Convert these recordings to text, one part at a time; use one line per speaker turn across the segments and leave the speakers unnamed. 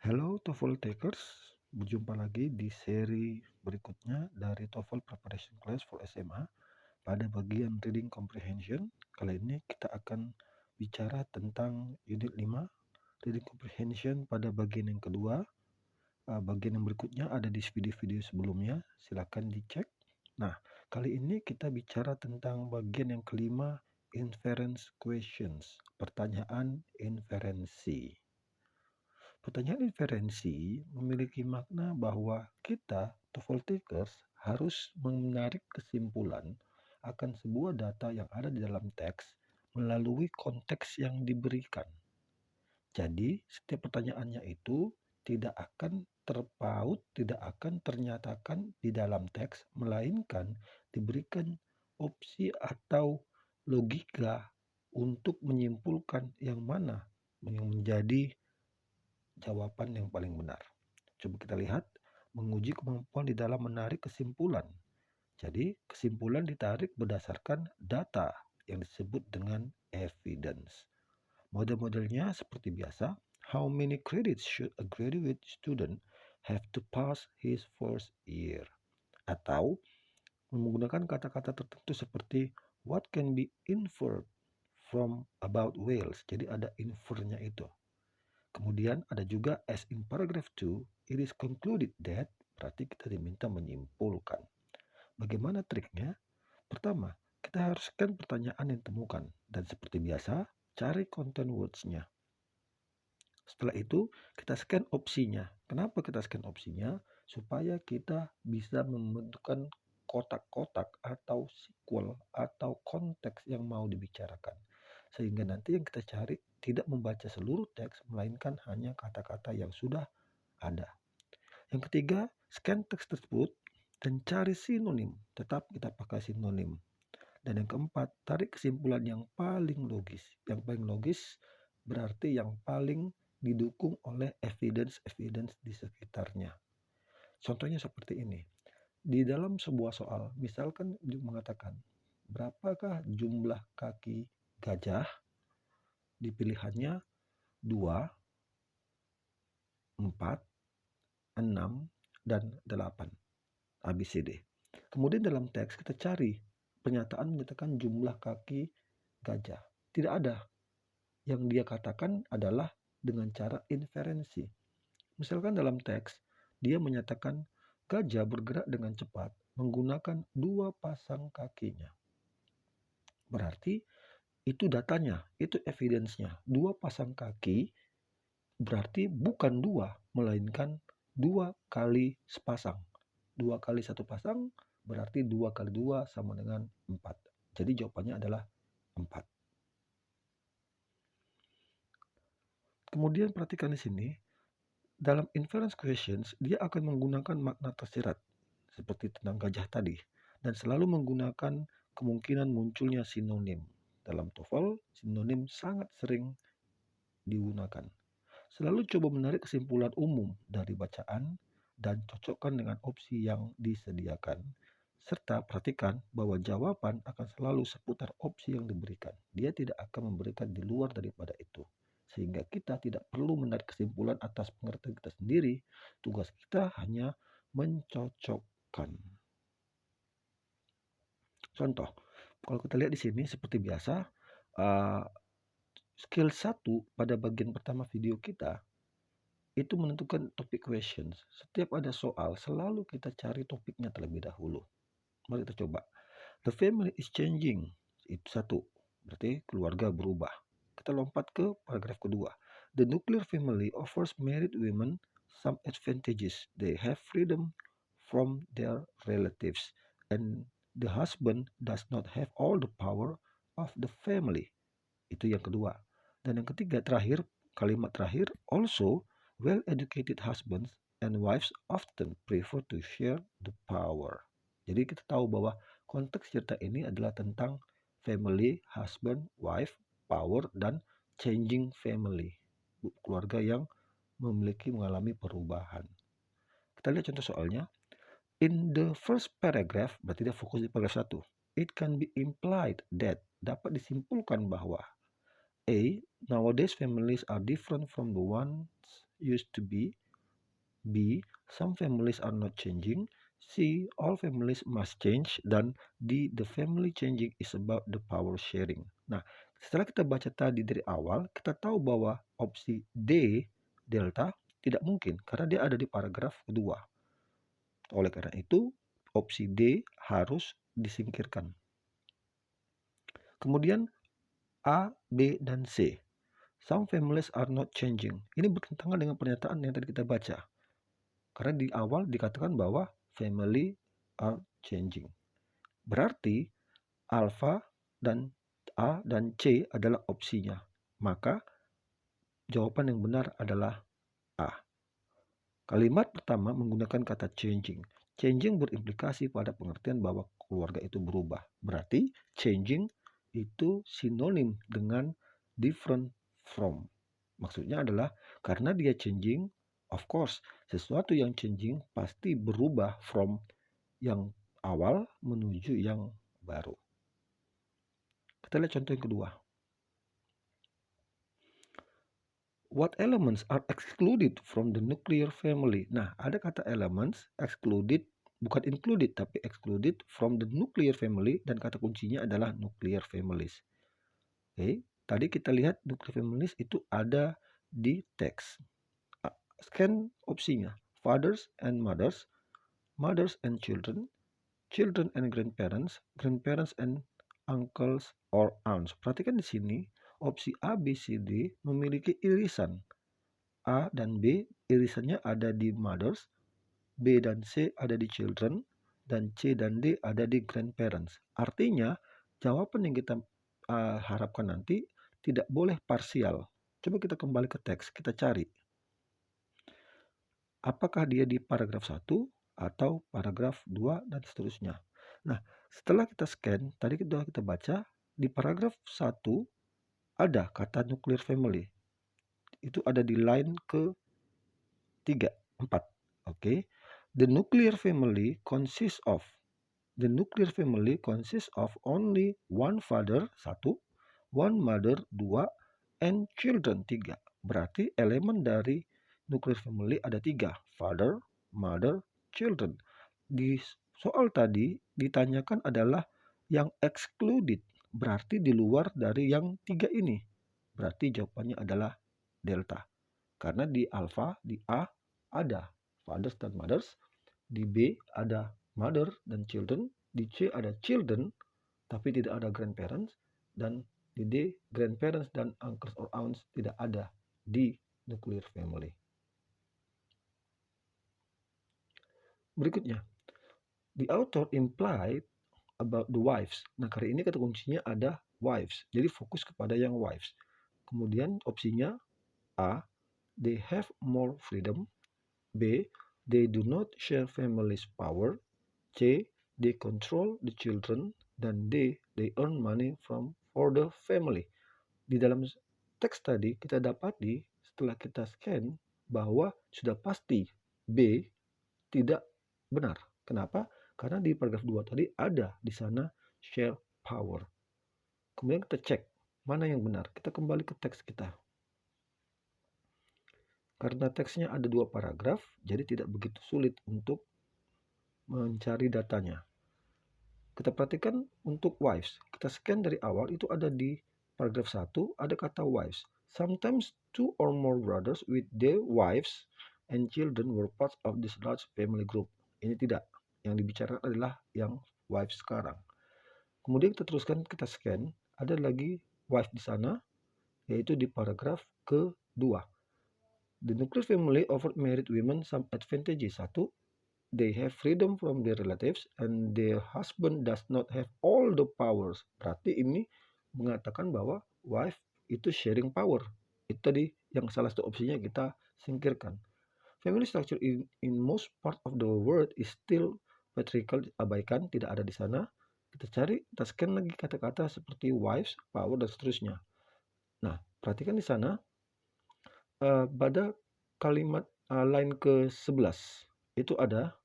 Hello TOEFL takers, berjumpa lagi di seri berikutnya dari TOEFL Preparation Class for SMA pada bagian Reading Comprehension. Kali ini kita akan bicara tentang Unit 5, Reading Comprehension pada bagian yang kedua. Bagian yang berikutnya ada di video-video sebelumnya, silakan dicek. Nah, kali ini kita bicara tentang bagian yang kelima, Inference Questions, pertanyaan inferensi. Pertanyaan inferensi memiliki makna bahwa kita, TOEFL takers, harus menarik kesimpulan akan sebuah data yang ada di dalam teks melalui konteks yang diberikan. Jadi, setiap pertanyaannya itu tidak akan terpaut, tidak akan ternyatakan di dalam teks, melainkan diberikan opsi atau logika untuk menyimpulkan yang mana yang menjadi jawaban yang paling benar. Coba kita lihat, menguji kemampuan di dalam menarik kesimpulan. Jadi, kesimpulan ditarik berdasarkan data yang disebut dengan evidence. Model-modelnya seperti biasa, how many credits should a graduate student have to pass his first year? Atau menggunakan kata-kata tertentu seperti what can be inferred from about whales. Jadi ada infernya itu. Kemudian ada juga as in paragraph 2, it is concluded that, berarti kita diminta menyimpulkan. Bagaimana triknya? Pertama, kita harus scan pertanyaan yang temukan dan seperti biasa, cari content words-nya. Setelah itu, kita scan opsinya. Kenapa kita scan opsinya? Supaya kita bisa membentukkan kotak-kotak atau sequel atau konteks yang mau dibicarakan. Sehingga nanti yang kita cari tidak membaca seluruh teks, melainkan hanya kata-kata yang sudah ada. Yang ketiga, scan teks tersebut dan cari sinonim. Tetap kita pakai sinonim. Dan yang keempat, tarik kesimpulan yang paling logis. Yang paling logis berarti yang paling didukung oleh evidence-evidence di sekitarnya. Contohnya seperti ini. Di dalam sebuah soal, misalkan mengatakan, berapakah jumlah kaki gajah? Di pilihannya 2, 4, 6, dan 8. ABCD. Kemudian dalam teks kita cari pernyataan menyatakan jumlah kaki gajah. Tidak ada. Yang dia katakan adalah dengan cara inferensi. Misalkan dalam teks, dia menyatakan gajah bergerak dengan cepat menggunakan 2 pasang kakinya. Berarti itu datanya, itu evidence-nya. 2 pasang kaki berarti bukan 2, melainkan 2 kali sepasang. 2 kali 1 pasang berarti 2 kali 2 sama dengan 4. Jadi jawabannya adalah 4. Kemudian perhatikan di sini, dalam inference questions dia akan menggunakan makna tersirat seperti tentang gajah tadi dan selalu menggunakan kemungkinan munculnya sinonim. Dalam TOEFL, sinonim sangat sering digunakan. Selalu coba menarik kesimpulan umum dari bacaan dan cocokkan dengan opsi yang disediakan. Serta perhatikan bahwa jawaban akan selalu seputar opsi yang diberikan. Dia tidak akan memberikan di luar daripada itu. Sehingga kita tidak perlu menarik kesimpulan atas pengertian kita sendiri. Tugas kita hanya mencocokkan. Contoh, kalau kita lihat di sini seperti biasa, skill 1 pada bagian pertama video kita itu menentukan topik questions. Setiap ada soal, selalu kita cari topiknya terlebih dahulu. Mari kita coba. The family is changing. Itu 1. Berarti keluarga berubah. Kita lompat ke paragraf kedua. The nuclear family offers married women some advantages. They have freedom from their relatives. And the husband does not have all the power of the family. Itu yang kedua. Dan yang ketiga, terakhir, kalimat terakhir, also, well-educated husbands and wives often prefer to share the power. Jadi kita tahu bahwa konteks cerita ini adalah tentang family, husband, wife, power, dan changing family. Keluarga yang mengalami perubahan. Kita lihat contoh soalnya. In the first paragraph, berarti dia fokus di paragraf 1. It can be implied that, dapat disimpulkan bahwa A. Nowadays families are different from the ones used to be. B. Some families are not changing. C. All families must change. Dan D. The family changing is about the power sharing. Nah, setelah kita baca tadi dari awal, kita tahu bahwa opsi D, delta, tidak mungkin karena dia ada di paragraf kedua. Oleh karena itu, opsi D harus disingkirkan. Kemudian A, B, dan C. Some families are not changing. Ini bertentangan dengan pernyataan yang tadi kita baca. Karena di awal dikatakan bahwa family are changing. Berarti alpha dan A dan C adalah opsinya. Maka jawaban yang benar adalah A. Kalimat pertama menggunakan kata changing. Changing berimplikasi pada pengertian bahwa keluarga itu berubah. Berarti changing itu sinonim dengan different from. Maksudnya adalah karena dia changing, of course, sesuatu yang changing pasti berubah from yang awal menuju yang baru. Kita lihat contoh yang kedua. What elements are excluded from the nuclear family? Nah, ada kata elements, excluded, bukan included, tapi excluded from the nuclear family, dan kata kuncinya adalah nuclear families. Oke, tadi kita lihat nuclear families itu ada di teks. Scan opsinya, fathers and mothers, mothers and children, children and grandparents, grandparents and uncles or aunts. Perhatikan di sini, opsi A, B, C, D memiliki irisan. A dan B irisannya ada di mothers, B dan C ada di children, dan C dan D ada di grandparents. Artinya, jawaban yang kita harapkan nanti tidak boleh parsial. Coba kita kembali ke teks, kita cari. Apakah dia di paragraf 1 atau paragraf 2 dan seterusnya. Nah, setelah kita scan, tadi kita baca, di paragraf 1 ada kata nuclear family. Itu ada di line ke 3, 4. Oke. The nuclear family consists of only one father, 1, one mother, 2, and children, 3. Berarti elemen dari nuclear family ada 3, father, mother, children. Di soal tadi ditanyakan adalah yang excluded, berarti di luar dari yang 3 ini. Berarti jawabannya adalah delta. Karena di alpha, di A ada fathers dan mothers, di B ada mother dan children, di C ada children tapi tidak ada grandparents, dan di D grandparents dan uncles or aunts tidak ada di nuclear family. Berikutnya, the author implied about the wives. Nah, kali ini kata kuncinya ada wives. Jadi fokus kepada yang wives. Kemudian opsinya A, they have more freedom. B, they do not share family's power. C, they control the children. Dan D, they earn money for the family. Di dalam teks tadi kita dapati setelah kita scan bahwa sudah pasti B tidak benar. Kenapa? Karena di paragraf 2 tadi ada di sana share power. Kemudian kita cek mana yang benar. Kita kembali ke teks kita. Karena teksnya ada 2 paragraf, jadi tidak begitu sulit untuk mencari datanya. Kita perhatikan untuk wives. Kita scan dari awal itu ada di paragraf 1 ada kata wives. Sometimes 2 or more brothers with their wives and children were parts of this large family group. Ini tidak. Yang dibicarakan adalah yang wives sekarang. Kemudian kita teruskan, kita scan. Ada lagi wife di sana, yaitu di paragraf kedua. The nuclear family offered married women some advantages. 1. They have freedom from their relatives and their husband does not have all the powers. Berarti ini mengatakan bahwa wife itu sharing power. Itu tadi yang salah satu opsinya kita singkirkan. Family structure in most part of the world is still patriarchal, abaikan, tidak ada di sana. Kita cari, kita scan lagi kata-kata seperti wives, power, dan seterusnya. Nah, perhatikan di sana pada kalimat line ke-11 itu ada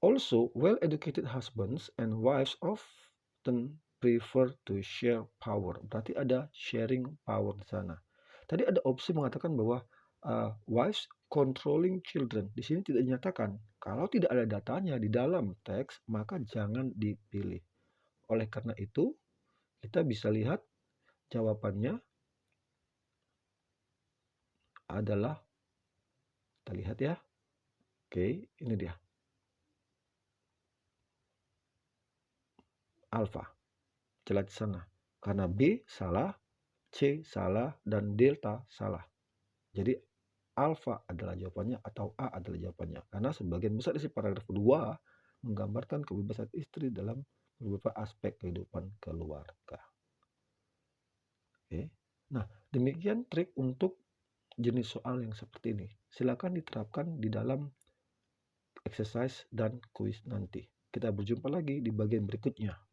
also well-educated husbands and wives often prefer to share power. Berarti ada sharing power di sana. Tadi ada opsi mengatakan bahwa wives controlling children. Di sini tidak dinyatakan. Kalau tidak ada datanya di dalam teks, maka jangan dipilih. Oleh karena itu, kita bisa lihat jawabannya adalah, kita lihat ya. Oke, ini dia. Alpha. Jelas di sana. Karena B salah, C salah, dan delta salah. Jadi alfa adalah jawabannya atau A adalah jawabannya. Karena sebagian besar isi paragraf kedua menggambarkan kebebasan istri dalam beberapa aspek kehidupan keluarga. Oke. Nah, demikian trik untuk jenis soal yang seperti ini. Silakan diterapkan di dalam exercise dan kuis nanti. Kita berjumpa lagi di bagian berikutnya.